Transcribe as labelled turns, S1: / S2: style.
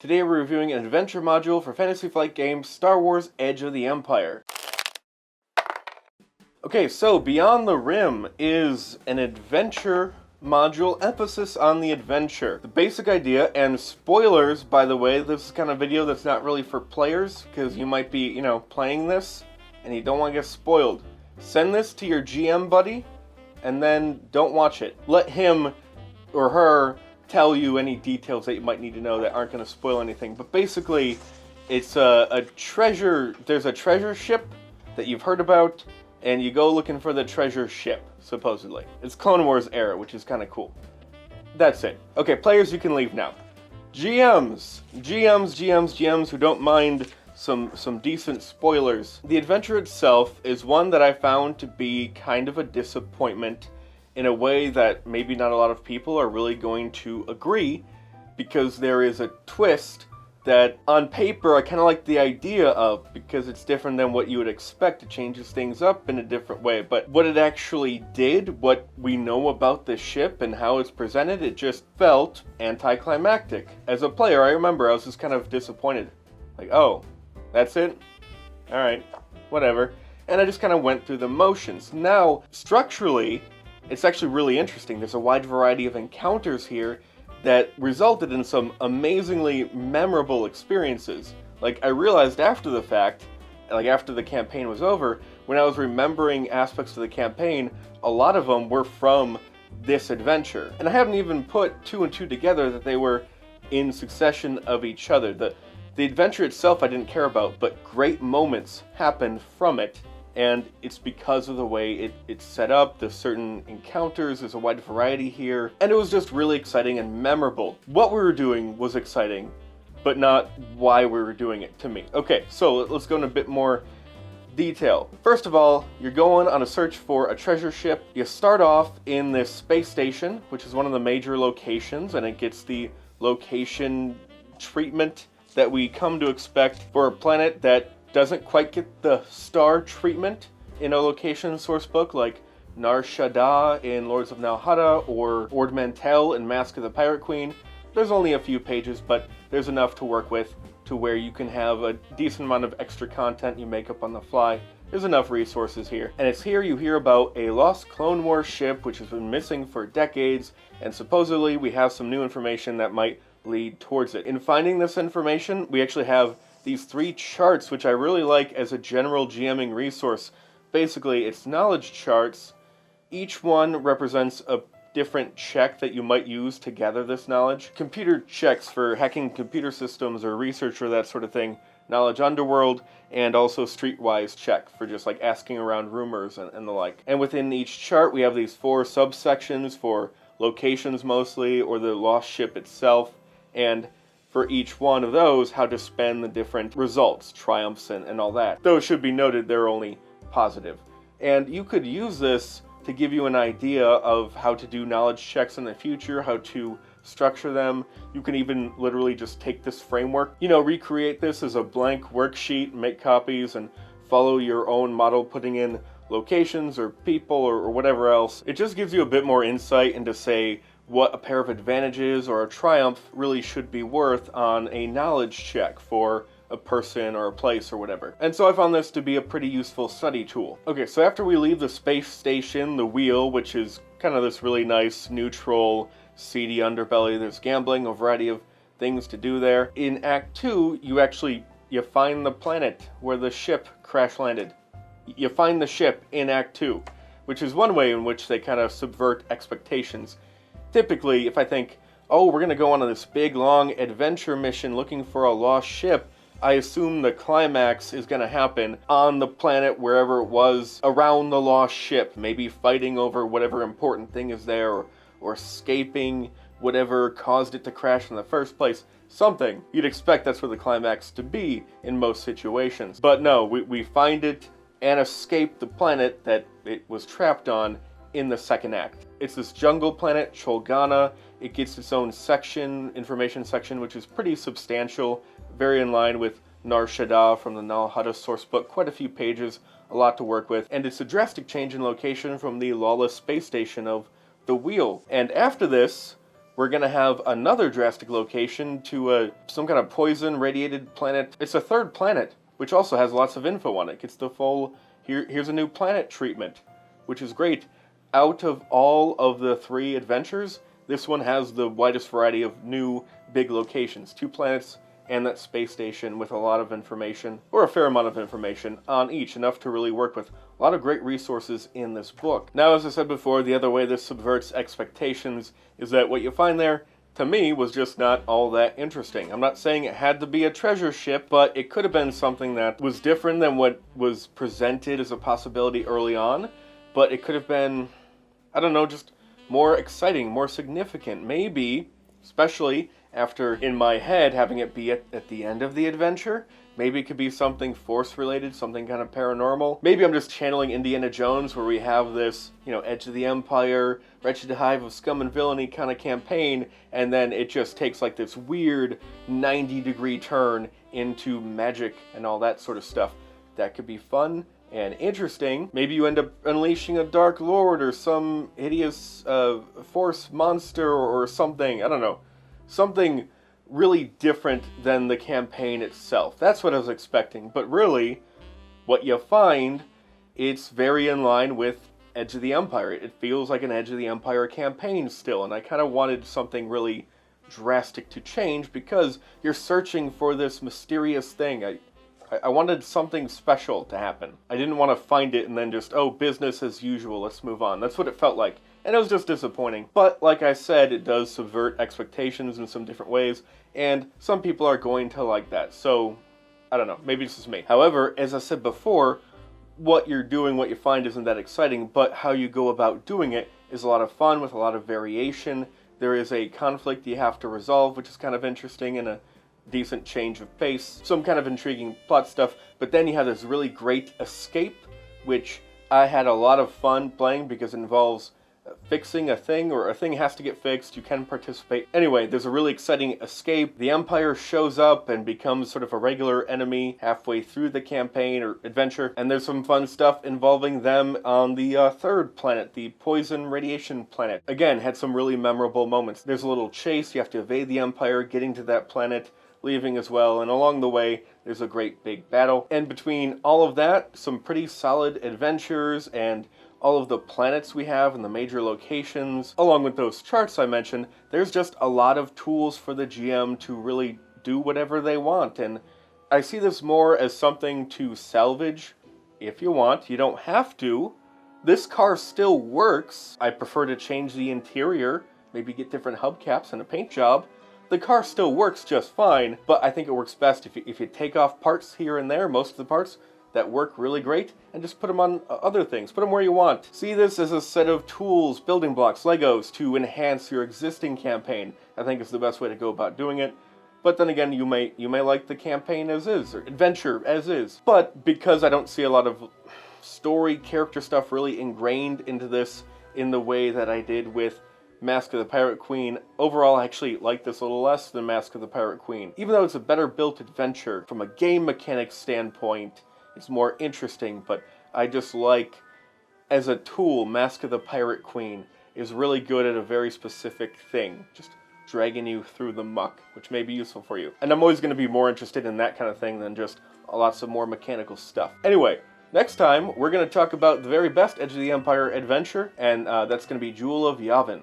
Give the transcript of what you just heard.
S1: Today we're reviewing an adventure module for Fantasy Flight game Star Wars Edge of the Empire. Okay, so Beyond the Rim is an adventure module, emphasis on the adventure. The basic idea, and spoilers by the way, this is kind of video that's not really for players, because you might be, playing this, and you don't want to get spoiled. Send this to your GM buddy, and then don't watch it. Let him or her tell you any details that you might need to know that aren't going to spoil anything. But basically, it's a treasure, there's a treasure ship that you've heard about, and you go looking for the treasure ship, supposedly. It's Clone Wars era, which is kind of cool. That's it. Okay, players, you can leave now. GMs who don't mind some decent spoilers. The adventure itself is one that I found to be kind of a disappointment in a way that maybe not a lot of people are really going to agree, because there is a twist that on paper I kind of like the idea of, because it's different than what you would expect. It changes things up in a different way, but what it actually did, what we know about the ship and how it's presented, it just felt anticlimactic. As a player, I remember I was just kind of disappointed. Like, oh, that's it? Alright, whatever. And I just kind of went through the motions. Now, structurally, it's actually really interesting. There's a wide variety of encounters here that resulted in some amazingly memorable experiences. Like, I realized after the fact, like after the campaign was over, when I was remembering aspects of the campaign, a lot of them were from this adventure. And I haven't even put two and two together that they were in succession of each other. The adventure itself I didn't care about, but great moments happened from it. And it's because of the way it's set up, there's certain encounters, there's a wide variety here, and it was just really exciting and memorable. What we were doing was exciting, but not why we were doing it, to me. Okay, so let's go into a bit more detail. First of all, you're going on a search for a treasure ship. You start off in this space station, which is one of the major locations, and it gets the location treatment that we come to expect for a planet that doesn't quite get the star treatment in a location sourcebook like Nar Shaddaa in Lords of Nalhada or Ord Mantell in Mask of the Pirate Queen. There's only a few pages, but there's enough to work with to where you can have a decent amount of extra content you make up on the fly. There's enough resources here. And it's here you hear about a lost Clone Wars ship which has been missing for decades, and supposedly we have some new information that might lead towards it. In finding this information, we actually have these three charts, which I really like as a general GMing resource. Basically, it's knowledge charts. Each one represents a different check that you might use to gather this knowledge. Computer checks for hacking computer systems or research or that sort of thing. Knowledge Underworld, and also Streetwise check for just like asking around rumors and the like. And within each chart, we have these four subsections for locations mostly, or the lost ship itself, and for each one of those, how to spend the different results, triumphs, and all that. Though it should be noted, they're only positive. And you could use this to give you an idea of how to do knowledge checks in the future, how to structure them. You can even literally just take this framework, recreate this as a blank worksheet, make copies, and follow your own model, putting in locations or people or whatever else. It just gives you a bit more insight into, say, what a pair of advantages or a triumph really should be worth on a knowledge check for a person or a place or whatever. And so I found this to be a pretty useful study tool. Okay, so after we leave the space station, the wheel, which is kind of this really nice, neutral, seedy underbelly, there's gambling, a variety of things to do there. In Act 2, you find the planet where the ship crash landed. You find the ship in Act 2, which is one way in which they kind of subvert expectations. Typically, if I think, oh, we're going to go on this big, long adventure mission looking for a lost ship, I assume the climax is going to happen on the planet wherever it was around the lost ship, maybe fighting over whatever important thing is there, or escaping whatever caused it to crash in the first place. Something. You'd expect that's where the climax to be in most situations. But no, we find it and escape the planet that it was trapped on in the second act. It's this jungle planet, Cholgana. It gets its own section, information section, which is pretty substantial, very in line with Nar Shaddaa from the Nalhada sourcebook, quite a few pages, a lot to work with, and it's a drastic change in location from the lawless space station of the Wheel. And after this, we're going to have another drastic location to some kind of poison-radiated planet. It's a third planet, which also has lots of info on it. It's the full, here's a new planet treatment, which is great. Out of all of the 3 adventures, this one has the widest variety of new big locations. 2 planets and that space station with a lot of information, or a fair amount of information on each, enough to really work with. A lot of great resources in this book. Now, as I said before, the other way this subverts expectations is that what you find there, to me, was just not all that interesting. I'm not saying it had to be a treasure ship, but it could have been something that was different than what was presented as a possibility early on, but it could have been, I don't know, just more exciting, more significant. Maybe, especially after, in my head, having it be at the end of the adventure, maybe it could be something Force-related, something kind of paranormal. Maybe I'm just channeling Indiana Jones, where we have this, you know, Edge of the Empire, Wretched Hive of Scum and Villainy kind of campaign, and then it just takes like this weird 90-degree turn into magic and all that sort of stuff. That could be fun and interesting. Maybe you end up unleashing a Dark Lord or some hideous Force monster or something, I don't know. Something really different than the campaign itself. That's what I was expecting. But really, what you find, it's very in line with Edge of the Empire. It feels like an Edge of the Empire campaign still, and I kind of wanted something really drastic to change because you're searching for this mysterious thing. I wanted something special to happen. I didn't want to find it and then just, oh, business as usual, let's move on. That's what it felt like. And it was just disappointing. But like I said, it does subvert expectations in some different ways, and some people are going to like that. So, I don't know, maybe this is me. However, as I said before, what you're doing, what you find isn't that exciting, but how you go about doing it is a lot of fun with a lot of variation. There is a conflict you have to resolve, which is kind of interesting, and a decent change of pace, some kind of intriguing plot stuff, but then you have this really great escape, which I had a lot of fun playing because it involves fixing a thing, or a thing has to get fixed, you can participate. Anyway, there's a really exciting escape. The Empire shows up and becomes sort of a regular enemy halfway through the campaign or adventure, and there's some fun stuff involving them on the third planet, the poison radiation planet. Again, had some really memorable moments. There's a little chase, you have to evade the Empire, getting to that planet, leaving as well, and along the way, there's a great big battle. And between all of that, some pretty solid adventures, and all of the planets we have and the major locations, along with those charts I mentioned, there's just a lot of tools for the GM to really do whatever they want. And I see this more as something to salvage if you want. You don't have to. This car still works. I prefer to change the interior, maybe get different hubcaps and a paint job. The car still works just fine, but I think it works best if you take off parts here and there, most of the parts that work really great, and just put them on other things. Put them where you want. See this as a set of tools, building blocks, Legos, to enhance your existing campaign. I think is the best way to go about doing it. But then again, you may like the campaign as is, or adventure as is. But because I don't see a lot of story, character stuff really ingrained into this in the way that I did with Mask of the Pirate Queen, overall I actually like this a little less than Mask of the Pirate Queen. Even though it's a better built adventure, from a game mechanics standpoint, it's more interesting, but I just like, as a tool, Mask of the Pirate Queen is really good at a very specific thing, just dragging you through the muck, which may be useful for you. And I'm always going to be more interested in that kind of thing than just lots of more mechanical stuff. Anyway, next time we're going to talk about the very best Edge of the Empire adventure, and that's going to be Jewel of Yavin.